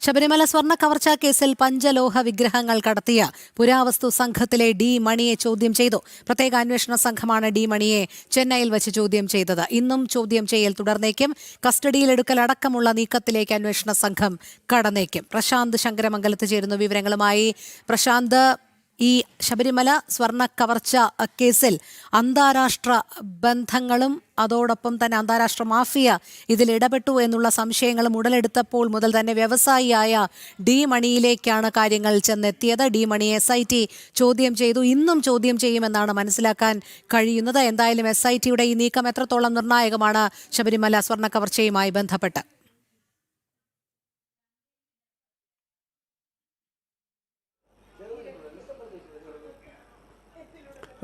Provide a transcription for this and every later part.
ശബരിമല സ്വർണ്ണ കവർച്ചാ കേസിൽ പഞ്ചലോഹ വിഗ്രഹങ്ങൾ കടത്തിയ പുരാവസ്തു സംഘത്തിലെ ഡി മണിയെ ചോദ്യം ചെയ്തു. പ്രത്യേക അന്വേഷണ സംഘമാണ് ഡി മണിയെ ചെന്നൈയിൽ വെച്ച് ചോദ്യം ചെയ്തത്. ഇന്നും ചോദ്യം ചെയ്യൽ തുടർന്നേക്കും. കസ്റ്റഡിയിലെടുക്കലടക്കമുള്ള നീക്കത്തിലേക്ക് അന്വേഷണ സംഘം കടന്നേക്കും. പ്രശാന്ത് ശങ്കരമംഗലത്ത് ചേരുന്നു വിവരങ്ങളുമായി. പ്രശാന്ത്, ഈ ശബരിമല സ്വർണ്ണ കവർച്ച കേസിൽ അന്താരാഷ്ട്ര ബന്ധങ്ങളും അതോടൊപ്പം തന്നെ അന്താരാഷ്ട്ര മാഫിയ ഇതിൽ ഇടപെട്ടു എന്നുള്ള സംശയങ്ങളും ഉടലെടുത്തപ്പോൾ മുതൽ തന്നെ വ്യവസായിയായ ഡി മണിയിലേക്കാണ് കാര്യങ്ങൾ ചെന്നെത്തിയത്. ഡി മണിയെ SIT ചോദ്യം ചെയ്തു. ഇന്നും ചോദ്യം ചെയ്യുമെന്നാണ് മനസ്സിലാക്കാൻ കഴിയുന്നത്. എന്തായാലും SITയുടെ ഈ നീക്കം എത്രത്തോളം നിർണായകമാണ് ശബരിമല സ്വർണ്ണ കവർച്ചയുമായി ബന്ധപ്പെട്ട്?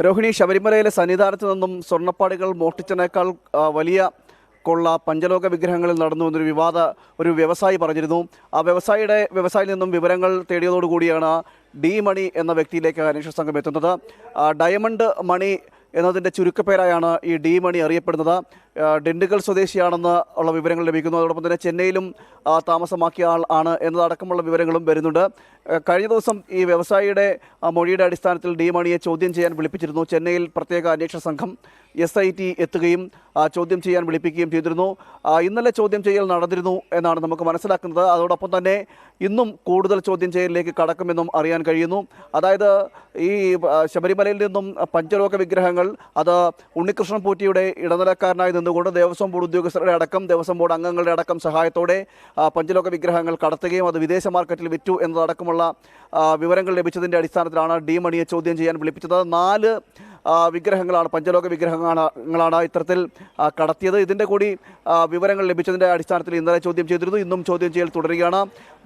രോഹിണി, ശബരിമലയിലെ സന്നിധാനത്ത് നിന്നും സ്വർണ്ണപ്പാടികൾ മോഷ്ടിച്ചതിനേക്കാൾ വലിയ കൊള്ള പഞ്ചലോക വിഗ്രഹങ്ങളിൽ നടന്നു എന്നൊരു ഒരു വ്യവസായി പറഞ്ഞിരുന്നു. ആ വ്യവസായിയിൽ നിന്നും വിവരങ്ങൾ തേടിയതോടുകൂടിയാണ് ഡി മണി എന്ന വ്യക്തിയിലേക്ക് അന്വേഷണ സംഘം എത്തുന്നത്. ഡയമണ്ട് മണി എന്നതിൻ്റെ ചുരുക്കപ്പേരായാണ് ഈ ഡി മണി അറിയപ്പെടുന്നത്. ഡിണ്ടിഗൽ സ്വദേശിയാണെന്ന് ഉള്ള വിവരങ്ങൾ ലഭിക്കുന്നു. അതോടൊപ്പം തന്നെ ചെന്നൈയിലും താമസമാക്കിയ ആൾ ആണ് എന്നതടക്കമുള്ള വിവരങ്ങളും വരുന്നുണ്ട്. കഴിഞ്ഞ ദിവസം ഈ വ്യവസായിയുടെ മൊഴിയുടെ അടിസ്ഥാനത്തിൽ ഡി മണിയെ ചോദ്യം ചെയ്യാൻ വിളിപ്പിച്ചിരുന്നു. ചെന്നൈയിൽ പ്രത്യേക അന്വേഷണ സംഘം SIT എത്തുകയും ചോദ്യം ചെയ്യാൻ വിളിപ്പിക്കുകയും ചെയ്തിരുന്നു. ഇന്നലെ ചോദ്യം ചെയ്യൽ നടന്നിരുന്നു എന്നാണ് നമുക്ക് മനസ്സിലാക്കുന്നത്. അതോടൊപ്പം തന്നെ ഇന്നും കൂടുതൽ ചോദ്യം ചെയ്യലിലേക്ക് കടക്കുമെന്നും അറിയാൻ കഴിയുന്നു. അതായത് ഈ ശബരിമലയിൽ നിന്നും പഞ്ചലോക വിഗ്രഹങ്ങൾ അത് ഉണ്ണികൃഷ്ണൻ പോറ്റിയുടെ ഇടനിലക്കാരനായി നിന്നുകൊണ്ട് ദേവസ്വം ബോർഡ് ഉദ്യോഗസ്ഥരുടെ അടക്കം ദേവസ്വം ബോർഡ് അംഗങ്ങളുടെ അടക്കം സഹായത്തോടെ പഞ്ചലോക വിഗ്രഹങ്ങൾ കടത്തുകയും അത് വിദേശ മാർക്കറ്റിൽ വിറ്റു എന്നതടക്കമുള്ള വിവരങ്ങൾ ലഭിച്ചതിൻ്റെ അടിസ്ഥാനത്തിലാണ് ഡി മണിയെ ചോദ്യം ചെയ്യാൻ വിളിപ്പിച്ചത്. 4 വിഗ്രഹങ്ങളാണ്, പഞ്ചലോക വിഗ്രഹങ്ങളാണ് ഇത്തരത്തിൽ കടത്തിയത്. ഇതിൻ്റെ കൂടി വിവരങ്ങൾ ലഭിച്ചതിൻ്റെ അടിസ്ഥാനത്തിൽ ഇന്നലെ ചോദ്യം ചെയ്തിരുന്നു. ഇന്നും ചോദ്യം ചെയ്യൽ തുടരുകയാണ്.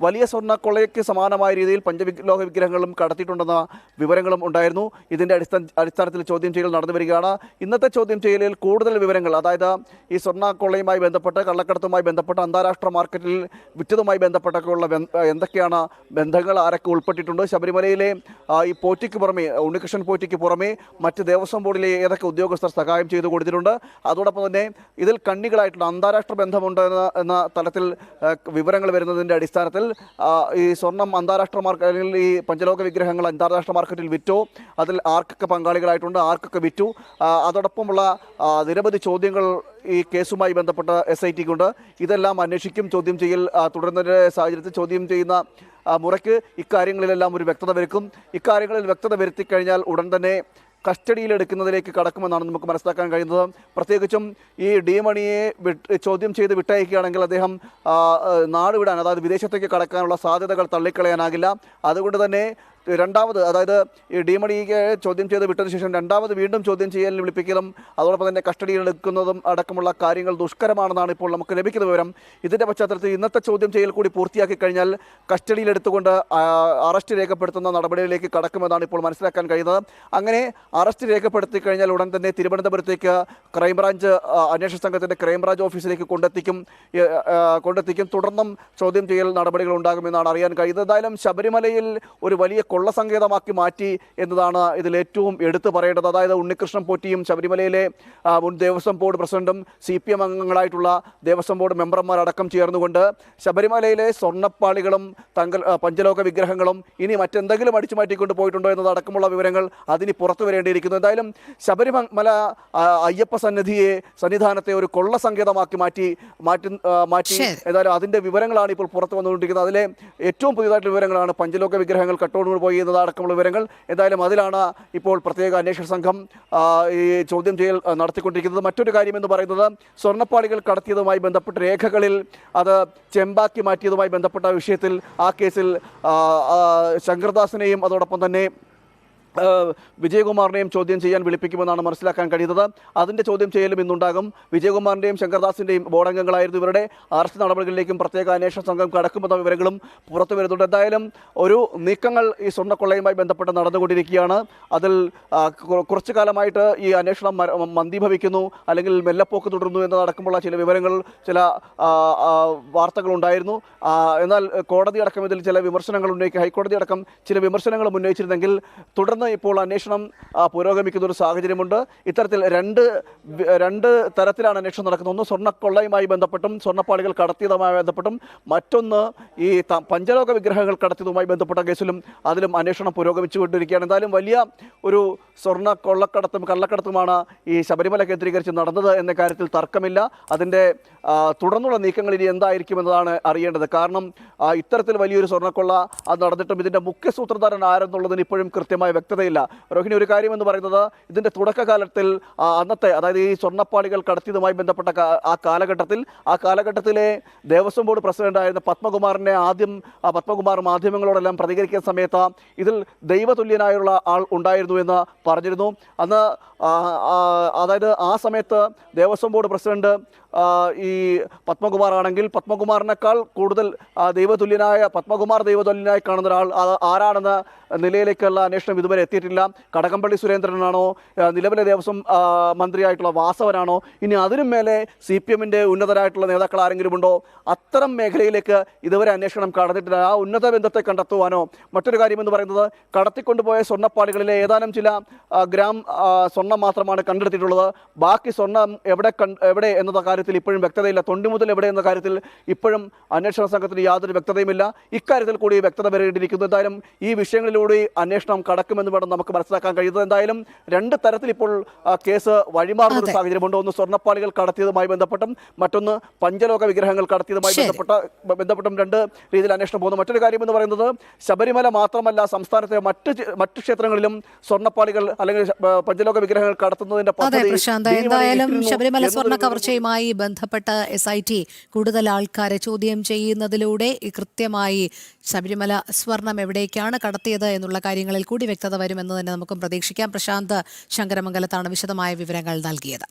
വലിയ സ്വർണ്ണക്കൊള്ളയ്ക്ക് സമാനമായ രീതിയിൽ പഞ്ചലോക വിഗ്രഹങ്ങളും കടത്തിയിട്ടുണ്ടെന്ന വിവരങ്ങളും ഉണ്ടായിരുന്നു. ഇതിൻ്റെ അടിസ്ഥാനത്തിൽ ചോദ്യം ചെയ്യൽ നടന്നു വരികയാണ്. ഇന്നത്തെ ചോദ്യം ചെയ്യലിൽ കൂടുതൽ വിവരങ്ങൾ, അതായത് ഈ സ്വർണ്ണക്കൊള്ളയുമായി ബന്ധപ്പെട്ട് കള്ളക്കടത്തുമായി ബന്ധപ്പെട്ട് അന്താരാഷ്ട്ര മാർക്കറ്റിൽ വിറ്റതുമായി ബന്ധപ്പെട്ടൊക്കെയുള്ള എന്തൊക്കെയാണ് ബന്ധങ്ങൾ, ആരൊക്കെ ഉൾപ്പെട്ടിട്ടുണ്ട്, ശബരിമലയിലെ ഈ പോറ്റിക്ക് പുറമെ, ഉണ്ണികൃഷ്ണൻ പോറ്റിക്ക് പുറമെ മറ്റ് ദേവസ്വം ബോർഡിലെ ഏതൊക്കെ ഉദ്യോഗസ്ഥർ സഹായം ചെയ്തു കൊടുത്തിട്ടുണ്ട്, അതോടൊപ്പം തന്നെ ഇതിൽ കണ്ണികളായിട്ടുള്ള അന്താരാഷ്ട്ര ബന്ധമുണ്ട് എന്ന തലത്തിൽ വിവരങ്ങൾ വരുന്നതിൻ്റെ അടിസ്ഥാനത്തിൽ ഈ സ്വർണം അന്താരാഷ്ട്ര മാർക്കറ്റ് അല്ലെങ്കിൽ ഈ പഞ്ചലോക വിഗ്രഹങ്ങൾ അന്താരാഷ്ട്ര മാർക്കറ്റിൽ വിറ്റോ, അതിൽ ആർക്കൊക്കെ പങ്കാളികളായിട്ടുണ്ട്, ആർക്കൊക്കെ വിറ്റു, അതോടൊപ്പമുള്ള നിരവധി ചോദ്യങ്ങൾ ഈ കേസുമായി ബന്ധപ്പെട്ട SITക്കുണ്ട്. ഇതെല്ലാം അന്വേഷിക്കും. ചോദ്യം ചെയ്യൽ തുടരുന്നതിൻ്റെ സാഹചര്യത്തിൽ ചോദ്യം ചെയ്യുന്ന മുറയ്ക്ക് ഇക്കാര്യങ്ങളിലെല്ലാം ഒരു വ്യക്തത വരുത്തും. ഇക്കാര്യങ്ങളിൽ വ്യക്തത വരുത്തിക്കഴിഞ്ഞാൽ ഉടൻ തന്നെ കസ്റ്റഡിയിലെടുക്കുന്നതിലേക്ക് കടക്കുമെന്നാണ് നമുക്ക് മനസ്സിലാക്കാൻ കഴിയുന്നത്. പ്രത്യേകിച്ചും ഈ ഡി മണിയെ ചോദ്യം ചെയ്ത് വിട്ടയക്കുകയാണെങ്കിൽ അദ്ദേഹം നാട് വിടാൻ, അതായത് വിദേശത്തേക്ക് കടക്കാനുള്ള സാധ്യതകൾ തള്ളിക്കളയാനാകില്ല. അതുകൊണ്ട് തന്നെ രണ്ടാമത്, അതായത് ഈ ഡി മണിയെ ചോദ്യം ചെയ്ത് വിട്ടതിന് ശേഷം രണ്ടാമത് വീണ്ടും ചോദ്യം ചെയ്യലിന് വിളിപ്പിക്കലും അതോടൊപ്പം തന്നെ കസ്റ്റഡിയിലെടുക്കുന്നതും അടക്കമുള്ള കാര്യങ്ങൾ ദുഷ്കരമാണെന്നാണ് ഇപ്പോൾ നമുക്ക് ലഭിക്കുന്ന വിവരം. ഇതിൻ്റെ പശ്ചാത്തലത്തിൽ ഇന്നത്തെ ചോദ്യം ചെയ്യൽ കൂടി പൂർത്തിയാക്കി കഴിഞ്ഞാൽ കസ്റ്റഡിയിലെടുത്തുകൊണ്ട് അറസ്റ്റ് രേഖപ്പെടുത്തുന്ന നടപടിയിലേക്ക് കടക്കുമെന്നാണ് ഇപ്പോൾ മനസ്സിലാക്കാൻ കഴിയുന്നത്. അങ്ങനെ അറസ്റ്റ് രേഖപ്പെടുത്തി കഴിഞ്ഞാൽ ഉടൻ തന്നെ തിരുവനന്തപുരത്തേക്ക് ക്രൈംബ്രാഞ്ച് അന്വേഷണ സംഘത്തിൻ്റെ ക്രൈംബ്രാഞ്ച് ഓഫീസിലേക്ക് കൊണ്ടെത്തിക്കും. തുടർന്നും ചോദ്യം ചെയ്യൽ നടപടികൾ ഉണ്ടാകുമെന്നാണ് അറിയാൻ കഴിയുന്നത്. എന്തായാലും ശബരിമലയിൽ ഒരു വലിയ കൊള്ളസങ്കേതമാക്കി മാറ്റി എന്നതാണ് ഇതിൽ ഏറ്റവും എടുത്തു പറയേണ്ടത്. അതായത് ഉണ്ണികൃഷ്ണൻ പോറ്റിയും ശബരിമലയിലെ മുൻ ദേവസ്വം ബോർഡ് പ്രസിഡന്റും CPM അംഗങ്ങളായിട്ടുള്ള ദേവസ്വം ബോർഡ് മെമ്പർമാരടക്കം ചേർന്നുകൊണ്ട് ശബരിമലയിലെ സ്വർണ്ണപ്പാളികളും പഞ്ചലോക വിഗ്രഹങ്ങളും ഇനി മറ്റെന്തെങ്കിലും അടിച്ചു മാറ്റിക്കൊണ്ട് പോയിട്ടുണ്ടോ എന്നതടക്കമുള്ള വിവരങ്ങൾ അതിന് പുറത്തു വരേണ്ടിയിരിക്കുന്നു. എന്തായാലും ശബരിമല അയ്യപ്പ സന്നിധാനത്തെ ഒരു കൊള്ളസങ്കേതമാക്കി മാറ്റി ഏതായാലും അതിൻ്റെ വിവരങ്ങളാണ് ഇപ്പോൾ പുറത്തു വന്നുകൊണ്ടിരിക്കുന്നത്. അതിലെ ഏറ്റവും പുതിയതായിട്ടുള്ള വിവരങ്ങളാണ് പഞ്ചലോക വിഗ്രഹങ്ങൾ കട്ടോടുകൂടി പോയി എന്നതടക്കമുള്ള വിവരങ്ങൾ. എന്തായാലും അതിലാണ് ഇപ്പോൾ പ്രത്യേക അന്വേഷണ സംഘം ഈ ചോദ്യം ചെയ്യൽ നടത്തിക്കൊണ്ടിരിക്കുന്നത്. മറ്റൊരു കാര്യം എന്ന് പറയുന്നത് സ്വർണ്ണപ്പാളികൾ കടത്തിയതുമായി ബന്ധപ്പെട്ട രേഖകളിൽ അത് ചെമ്പാക്കി മാറ്റിയതുമായി ബന്ധപ്പെട്ട വിഷയത്തിൽ ആ കേസിൽ ശങ്കർദാസിനെയും അതോടൊപ്പം തന്നെ വിജയകുമാറിനെയും ചോദ്യം ചെയ്യാൻ വിളിപ്പിക്കുമെന്നാണ് മനസ്സിലാക്കാൻ കഴിയുന്നത്. അതിൻ്റെ ചോദ്യം ചെയ്യലും ഇന്നുണ്ടാകും. വിജയകുമാറിൻ്റെയും ശങ്കർദാസിൻ്റെയും ബോർഡംഗങ്ങളായിരുന്നു ഇവരുടെ അറസ്റ്റ് നടപടികളിലേക്കും പ്രത്യേക അന്വേഷണ സംഘം കടക്കുമെന്ന വിവരങ്ങളും പുറത്തു വരുന്നുണ്ട്. എന്തായാലും ഒരു നീക്കങ്ങൾ ഈ സ്വർണ്ണക്കൊള്ളയുമായി ബന്ധപ്പെട്ട് നടന്നുകൊണ്ടിരിക്കുകയാണ്. അതിൽ കുറച്ചു കാലമായിട്ട് ഈ അന്വേഷണം മന്ദീഭവിക്കുന്നു അല്ലെങ്കിൽ മെല്ലപ്പോക്ക് തുടരുന്നു എന്നതടക്കമുള്ള ചില വിവരങ്ങൾ, ചില വാർത്തകളുണ്ടായിരുന്നു. എന്നാൽ കോടതി അടക്കം ഇതിൽ ചില വിമർശനങ്ങൾ ഹൈക്കോടതി അടക്കം ചില വിമർശനങ്ങൾ ഉന്നയിച്ചിരുന്നെങ്കിൽ തുടർന്ന് തുടർന്ന് ഇപ്പോൾ അന്വേഷണം പുരോഗമിക്കുന്ന ഒരു സാഹചര്യമുണ്ട്. ഇത്തരത്തിൽ രണ്ട് തരത്തിലാണ് അന്വേഷണം നടക്കുന്നത്. ഒന്ന് സ്വർണ്ണക്കൊള്ളയുമായി ബന്ധപ്പെട്ടും സ്വർണ്ണപ്പാളികൾ കടത്തിയതുമായി ബന്ധപ്പെട്ടും, മറ്റൊന്ന് ഈ പഞ്ചലോക വിഗ്രഹങ്ങൾ കടത്തിയതുമായി ബന്ധപ്പെട്ട കേസിലും അതിലും അന്വേഷണം പുരോഗമിച്ചുകൊണ്ടിരിക്കുകയാണ്. എന്തായാലും വലിയ ഒരു സ്വർണ്ണ കള്ളക്കടത്തുമാണ് ഈ ശബരിമല കേന്ദ്രീകരിച്ച് നടന്നത് എന്ന കാര്യത്തിൽ തർക്കമില്ല. അതിൻ്റെ തുടർന്നുള്ള നീക്കങ്ങൾ ഇനി എന്തായിരിക്കുമെന്നതാണ് അറിയേണ്ടത്. കാരണം ഇത്തരത്തിൽ വലിയൊരു സ്വർണ്ണക്കൊള്ള അത് നടന്നിട്ടും ഇതിൻ്റെ മുഖ്യ സൂത്രധാരൻ ആരെന്നുള്ളതിന് ഇപ്പോഴും കൃത്യമായ വ്യക്തതയില്ല. രോഹിണി, ഒരു കാര്യം എന്ന് പറയുന്നത്, ഇതിൻ്റെ തുടക്കകാലത്തിൽ അന്നത്തെ, അതായത് ഈ സ്വർണ്ണപ്പാളികൾ കടത്തിയതുമായി ബന്ധപ്പെട്ട ആ കാലഘട്ടത്തിലെ ദേവസ്വം ബോർഡ് പ്രസിഡന്റായിരുന്ന പത്മകുമാറിനെ പത്മകുമാർ മാധ്യമങ്ങളോടെല്ലാം പ്രതികരിക്കുന്ന സമയത്ത് ഇതിൽ ദൈവതുല്യനായുള്ള ആൾ ഉണ്ടായിരുന്നു എന്ന് പറഞ്ഞിരുന്നു. അന്ന് അതായത് ആ സമയത്ത് ദേവസ്വം ബോർഡ് പ്രസിഡന്റ് ഈ പത്മകുമാർ ആണെങ്കിൽ പത്മകുമാറിനേക്കാൾ കൂടുതൽ പത്മകുമാർ ദൈവതുല്യനായി കാണുന്ന ഒരാൾ ആരാണെന്ന നിലയിലേക്കുള്ള അന്വേഷണം ഇതുവരെ എത്തിയിട്ടില്ല. കടകംപള്ളി സുരേന്ദ്രനാണോ, നിലവിലെ ദേവസ്വം മന്ത്രിയായിട്ടുള്ള വാസവനാണോ, ഇനി അതിനും മേലെ CPM-ന്റെ ഉന്നതരായിട്ടുള്ള നേതാക്കൾ ആരെങ്കിലും ഉണ്ടോ? അത്തരം മേഖലയിലേക്ക് ഇതുവരെ അന്വേഷണം കടന്നിട്ടില്ല. ആ ഉന്നത ബന്ധത്തെ കണ്ടെത്തുവാനോ. മറ്റൊരു കാര്യമെന്ന് പറയുന്നത്, കടത്തിക്കൊണ്ടുപോയ സ്വർണ്ണപ്പാളികളിലെ ഏതാനും ചില ഗ്രാം സ്വർണം മാത്രമാണ് കണ്ടെടുത്തിട്ടുള്ളത്. ബാക്കി സ്വർണം എവിടെ എന്ന കാര്യത്തിൽ ഇപ്പോഴും വ്യക്തതയില്ല. തൊണ്ടി മുതൽ എവിടെ എന്ന കാര്യത്തിൽ ഇപ്പോഴും അന്വേഷണ സംഘത്തിന് യാതൊരു വ്യക്തതയുമില്ല. ഇക്കാര്യത്തിൽ കൂടി വ്യക്തത വരേണ്ടിയിരിക്കുന്നു. എന്തായാലും ഈ വിഷയങ്ങളിലൂടെ അന്വേഷണം കടക്കുമെന്ന് വേണം നമുക്ക് മനസ്സിലാക്കാൻ കഴിയുന്നത്. എന്തായാലും രണ്ട് തരത്തിൽ ഇപ്പോൾ കേസ് വഴിമാറുന്ന ഒരു സാഹചര്യമുണ്ട്. ഒന്ന് സ്വർണ്ണപ്പാളികൾ കടത്തിയതുമായി ബന്ധപ്പെട്ടും, മറ്റൊന്ന് പഞ്ചലോക വിഗ്രഹങ്ങൾ കടത്തിയതുമായി ബന്ധപ്പെട്ടും രണ്ട് രീതിയിൽ അന്വേഷണം പോകുന്നു. മറ്റൊരു കാര്യം എന്ന് പറയുന്നത്, ശബരിമല മാത്രമല്ല സംസ്ഥാനത്തെ മറ്റു ക്ഷേത്രങ്ങളിലും സ്വർണ്ണപ്പാളികൾ അല്ലെങ്കിൽ പഞ്ചലോക വിഗ്രഹങ്ങൾ കടത്തുന്നതിന്റെ പദ്ധതി എന്തായാലും ശബരിമല സ്വർണ്ണ കവർച്ചയുമായി ബന്ധപ്പെട്ട SIT കൂടുതൽ ആൾക്കാരെ ചോദ്യം ചെയ്യുന്നതിലൂടെ കൃത്യമായി ശബരിമല സ്വർണം എവിടേക്കാണ് കടത്തിയത് എന്നുള്ള കാര്യങ്ങളിൽ കൂടി വ്യക്തത വരുമെന്ന് തന്നെ നമുക്കും പ്രതീക്ഷിക്കാം. പ്രശാന്ത് ശങ്കരമംഗലത്താണ് വിശദമായ വിവരങ്ങൾ നൽകിയത്.